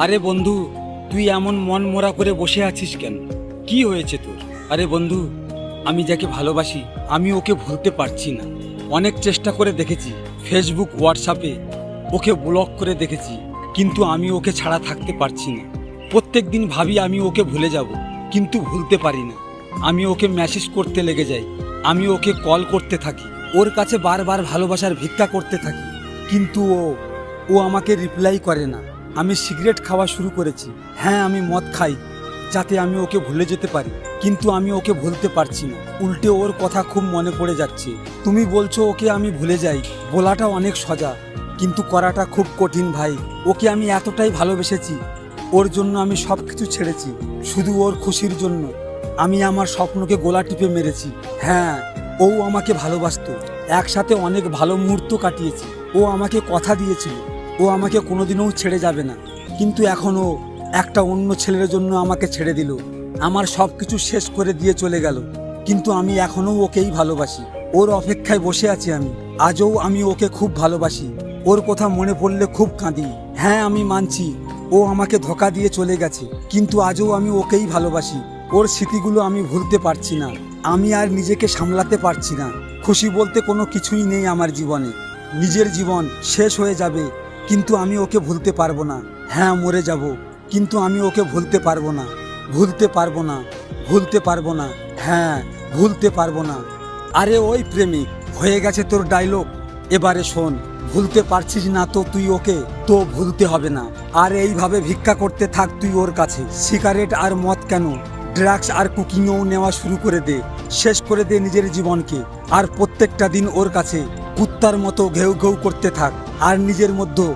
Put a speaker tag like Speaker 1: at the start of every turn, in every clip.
Speaker 1: আরে বন্ধু, তুই এমন মন মরা করে বসে আছিস কেন? কি হয়েছে তোর? আরে বন্ধু, আমি যাকে ভালোবাসি আমি ওকে ভুলতে পারছি না। অনেক চেষ্টা করে দেখেছি, ফেসবুক হোয়াটসঅ্যাপে ওকে ব্লক করে দেখেছি, কিন্তু আমি ওকে ছাড়া থাকতে পারছি না। প্রত্যেক দিন ভাবি আমি ওকে ভুলে যাব, কিন্তু ভুলতে পারি না। আমি ওকে মেসেজ করতে লেগে যাই, আমি ওকে কল করতে থাকি, ওর কাছে বারবার ভালোবাসার ভিক্ষা করতে থাকি, কিন্তু ও আমাকে রিপ্লাই করে না। আমি সিগারেট খাওয়া শুরু করেছি, হ্যাঁ আমি মদ খাই যাতে আমি ওকে ভুলে যেতে পারি, কিন্তু আমি ওকে ভুলতে পারছি না। উল্টে ওর কথা খুব মনে পড়ে যাচ্ছে। তুমি বলছো ওকে আমি ভুলে যাই, বলাটা অনেক সোজা কিন্তু করাটা খুব কঠিন ভাই। ওকে আমি এতটাই ভালোবেসেছি, ওর জন্য আমি সব কিছু ছেড়েছি, শুধু ওর খুশির জন্য আমি আমার স্বপ্নকে গোলা টিপে মেরেছি। হ্যাঁ, ও আমাকে ভালোবাসতো, একসাথে অনেক ভালো মুহূর্ত কাটিয়েছি। ও আমাকে কথা দিয়েছিল ও আমাকে কোনোদিনও ছেড়ে যাবে না, কিন্তু এখনও একটা অন্য ছেলের জন্য আমাকে ছেড়ে দিল, আমার সব কিছু শেষ করে দিয়ে চলে গেল। কিন্তু আমি এখনও ওকেই ভালোবাসি, ওর অপেক্ষায় বসে আছি আমি। আজও আমি ওকে খুব ভালোবাসি, ওর কথা মনে পড়লে খুব কাঁদি। হ্যাঁ আমি মানছি ও আমাকে ধোঁকা দিয়ে চলে গেছে, কিন্তু আজও আমি ওকেই ভালোবাসি। ওর স্মৃতিগুলো আমি ভুলতে পারছি না, আমি আর নিজেকে সামলাতে পারছি না। খুশি বলতে কোনো কিছুই নেই আমার জীবনে, নিজের জীবন শেষ হয়ে যাবে কিন্তু আমি ওকে ভুলতে পারবো না। হ্যাঁ মরে যাব, কিন্তু আমি ওকে ভুলতে পারবো না, ভুলতে পারবো না, ভুলতে পারবো না, হ্যাঁ ভুলতে পারবো না। আরে ওই প্রেমিক, হয়ে গেছে তোর ডায়লগ, এবারে শোন। ভুলতে পারছিস না তো তুই ওকে, তো ভুলতে হবে না। আর এইভাবে ভিক্ষা করতে থাক তুই ওর কাছে। সিগারেট আর মদ কেন, ড্রাগস আর কুকিংও নেওয়া শুরু করে দে, শেষ করে দে নিজের জীবনকে। আর প্রত্যেকটা দিন ওর কাছে কুত্তার মতো ঘেউ ঘেউ করতে থাক। আর নিজের মধ্যে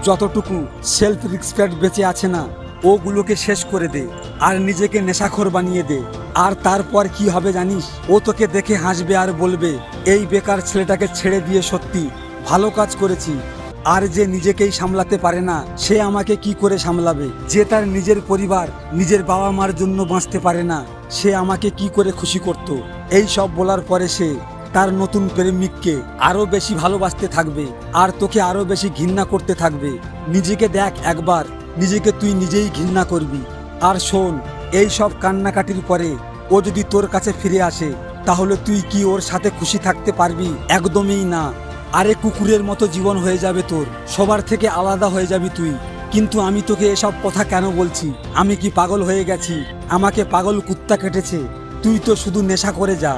Speaker 1: যতটুকু সেলফ রেসপেক্ট বেঁচে আছে না, ওগুলোকে শেষ করে দে আর নিজেকে নেশাখোর বানিয়ে দে। আর তারপর কি হবে জানিস? ও তোকে দেখে হাসবে আর বলবে, এই বেকার ছেলেটাকে ছেড়ে দিয়ে সত্যি ভালো কাজ করেছি। আর যে নিজেকেই সামলাতে পারে না, সে আমাকে কি করে সামলাবে? যে তার নিজের পরিবার, নিজের বাবা মার জন্য বাঁচতে পারে না, সে আমাকে কি করে খুশি করত? এই সব বলার পরে সে তার নতুন প্রেমিককে আরো বেশি ভালোবাসতে থাকবে আর তোকে আরো বেশি ঘৃণা করতে থাকবে। নিজেকে দেখ একবার, নিজেকে তুই নিজেই ঘৃণা করবি। আর শোন, এই সব কান্নাকাটির পরে ও যদি তোর কাছে ফিরে আসে, তাহলে তুই কি ওর সাথে খুশি থাকতে পারবি? একদমই না। আরে কুকুরের মতো জীবন হয়ে যাবে তোর, সবার থেকে আলাদা হয়ে যাবি তুই। কিন্তু আমি তোকে এসব কথা কেন বলছি? আমি কি পাগল হয়ে গেছি? আমাকে পাগল কুত্তা কেটেছে? তুই তো শুধু নেশা করে যা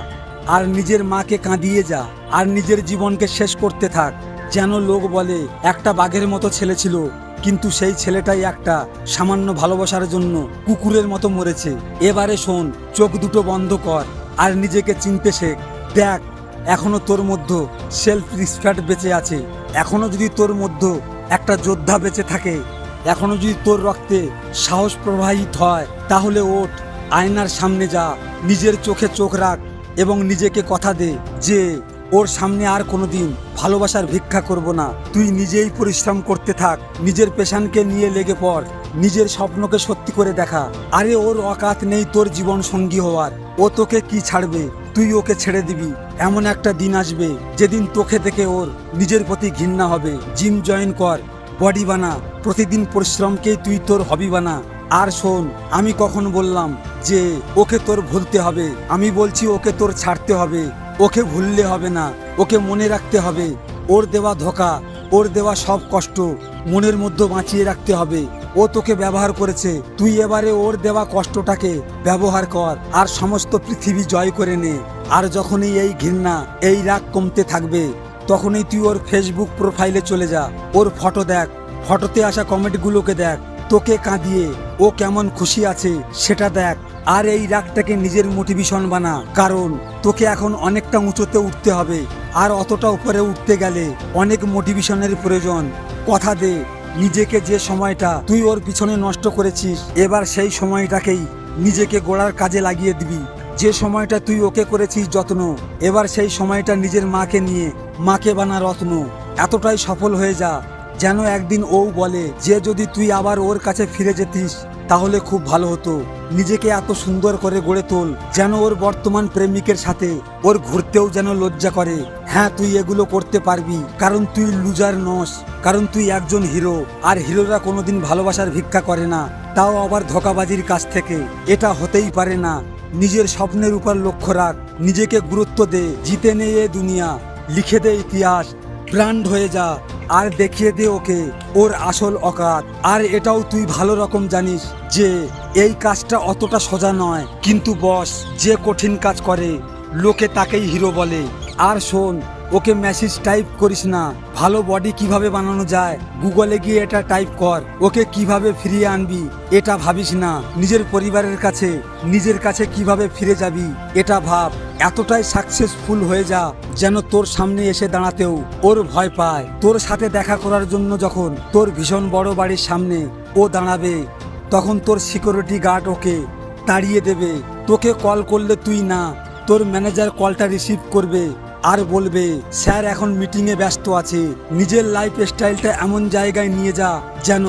Speaker 1: আর নিজের মাকে কাঁদিয়ে যা আর নিজের জীবনকে শেষ করতে থাক। যেন লোক বলে একটা বাঘের মতো ছেলে ছিল, কিন্তু সেই ছেলেটাই একটা সামান্য ভালোবাসার জন্য কুকুরের মতো মরেছে। এবারে শোন, চোখ দুটো বন্ধ কর আর নিজেকে চিনতে শেখ। দেখ, এখনো তোর মধ্যে সেলফ রেসপেক্ট বেঁচে আছে। এখনো যদি তোর মধ্যে একটা যোদ্ধা বেঁচে থাকে, এখনো যদি তোর রক্তে সাহস প্রবাহিত হয়, তাহলে ওঠ, আয়নার সামনে যা, নিজের চোখে চোখ রাখ এবং নিজেকে কথা দে যে ওর সামনে আর কোনোদিন ভালোবাসার ভিক্ষা করব না। তুই নিজেই পরিশ্রম করতে থাক, নিজের পেশানকে নিয়ে লেগে পড়, নিজের স্বপ্নকে সত্যি করে দেখা। আরে ওর অকাত নেই তোর জীবন সঙ্গী হওয়ার, ও তোকে কি ছাড়বে? তুই ওকে ছেড়ে দিবি। এমন একটা দিন আসবে যেদিন তোকে দেখে ওর নিজের প্রতি ঘৃণা হবে। জিম জয়েন কর, বডি বানা, প্রতিদিন পরিশ্রমকেই তুই তোর হবি বানা। আর শোন, আমি কখন বললাম যে ওকে তোর ভুলতে হবে? আমি বলছি ওকে তোর ছাড়তে হবে। ওকে ভুললে হবে না, ওকে মনে রাখতে হবে। ওর দেওয়া ধোঁকা, ওর দেওয়া সব কষ্ট মনের মধ্যে বাঁচিয়ে রাখতে হবে। ও তোকে ব্যবহার করেছে, তুই এবারে ওর দেওয়া কষ্টটাকে ব্যবহার কর আর সমস্ত পৃথিবী জয় করে নে। আর যখনই এই ঘৃণা, এই রাগ কমতে থাকবে, তখনই তুই ওর ফেসবুক প্রোফাইলে চলে যা, ওর ফটো দেখ, ফটোতে আসা কমেন্টগুলোকে দেখ, তোকে কাঁদিয়ে ও কেমন খুশি আছে সেটা দেখ। আর এই রাগটাকে নিজের মোটিভেশন বানা, কারণ তোকে এখন অনেকটা উঁচুতে উঠতে হবে। আর অতটা উপরে উঠতে গেলে অনেক মোটিভেশনের প্রয়োজন। কথা দে নিজেকে, যে সময়টা তুই ওর পিছনে নষ্ট করেছিস, এবার সেই সময়টাকেই নিজেকে গড়ার কাজে লাগিয়ে দিবি। যে সময়টা তুই ওকে করেছিস যত্ন, এবার সেই সময়টা নিজের মাকে নিয়ে মাকে বানা রত্ন। এতটাই সফল হয়ে যা যেন একদিন ও বলে যে যদি তুই আবার ওর কাছে ফিরে যেতিস তাহলে খুব ভালো হতো। নিজেকে এত সুন্দর করে গড়ে তোল যেন ওর বর্তমান প্রেমিকের সাথে ওর ঘুরতেও যেন লজ্জা করে। হ্যাঁ, তুই এগুলো করতে পারবি, কারণ তুই লুজার নস, কারণ তুই একজন হিরো। আর হিরোরা কোনোদিন ভালোবাসার ভিক্ষা করে না, তাও আবার ধোঁকাবাজির কাছ থেকে। এটা হতেই পারে না। নিজের স্বপ্নের উপর লক্ষ্য রাখ, নিজেকে গুরুত্ব দে, জিতে নে এ দুনিয়া, লিখে দে ইতিহাস, ব্র্যান্ড হয়ে যা, আর দেখিয়ে দে ওকে ওর আসল অকাত। আর এটাও তুই ভালো রকম জানিস যে এই কাজটা অতটা সোজা নয়, কিন্তু বস যে কঠিন কাজ করে লোকে তাকেই হিরো বলে। আর শোন, ওকে মেসেজ টাইপ করিস না ভালো বডি কিভাবে বানানো যায় গুগলে গিয়ে এটা টাইপ কর। ওকে কিভাবে ফিরিয়ে আনবি এটা ভাবিস না, নিজের পরিবারের কাছে নিজের কাছে কিভাবে ফিরে যাবি এটা ভাব। এতটাই সাকসেসফুল হয়ে যা যেন তোর সামনে এসে দাঁড়াতেও ওর ভয় পায়। তোর সাথে দেখা করার জন্য যখন তোর ভীষণ বড় বাড়ির সামনে ও দাঁড়াবে তখন তোর সিকিউরিটি গার্ড ওকে তাড়িয়ে দেবে। তোকে কল করলে তুই না, তোর ম্যানেজার কলটা রিসিভ করবে আর বলবে স্যার এখন মিটিংয়ে ব্যস্ত আছে। নিজের লাইফ স্টাইলটা এমন জায়গায় নিয়ে যা যেন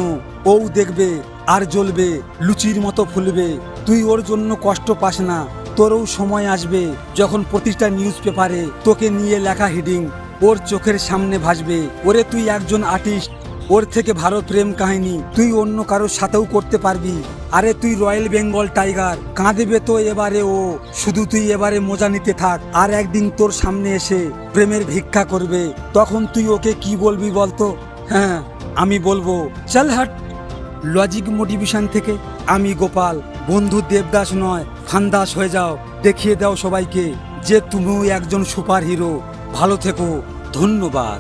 Speaker 1: ও দেখবে আর জ্বলবে, লুচির মতো ফুলবে। তুই ওর জন্য কষ্ট পাস না, তোরও সময় আসবে যখন প্রতিটা নিউজ পেপারে তোকে নিয়ে লেখা হেডিং ওর চোখের সামনে ভাসবে। ওরে তুই একজন আর্টিস্ট, ওর থেকে ভালো প্রেম কাহিনী তুই অন্য কারোর সাথেও করতে পারবি। আরে তুই রয়্যাল বেঙ্গল টাইগার, কাঁদেবে তো এবারে ও, শুধু তুই এবারে মজা নিতে থাক। আর একদিন তোর সামনে এসে প্রেমের ভিক্ষা করবে, তখন তুই ওকে কি বলবি বলতো? হ্যাঁ, আমি বলবো চল হাট। লজিক মোটিভেশন থেকে আমি গোপাল, বন্ধু দেবদাস নয় ফান্দাস হয়ে যাও, দেখিয়ে দাও সবাইকে যে তুমিও একজন সুপার হিরো। ভালো থেকো, ধন্যবাদ।